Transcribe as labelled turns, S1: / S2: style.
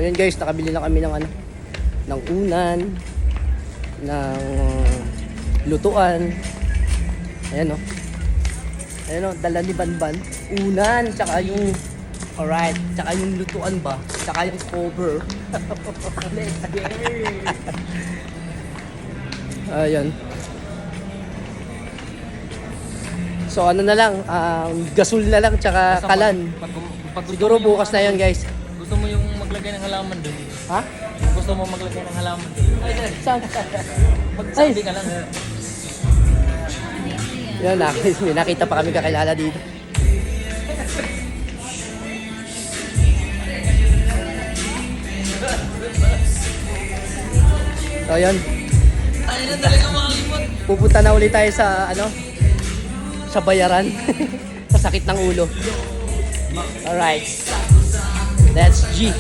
S1: Ayun guys, nakabili na kami ng ano, ng unan, ng lutuan. Ayan o. Ayan o, dala ni Banban. Unan, tsaka yung, alright, tsaka yung lutuan ba? Tsaka yung cover. Let's go! Ayan. So ano na lang, gasol na lang, tsaka kalan. Siguro bukas na yun guys.
S2: Gusto mo yung maglagay ng halaman doon?
S1: Ha?
S2: Gusto mo maglagay ng halaman doon?
S1: Saan?
S2: Magsabi ka lang.
S1: Yan, may nakita pa kami kakilala dito. So yun.
S2: Ay na talaga makalimot.
S1: Pupunta na ulit tayo sa ano? Sa bayaran. Sa sakit ng ulo. Alright. That's G.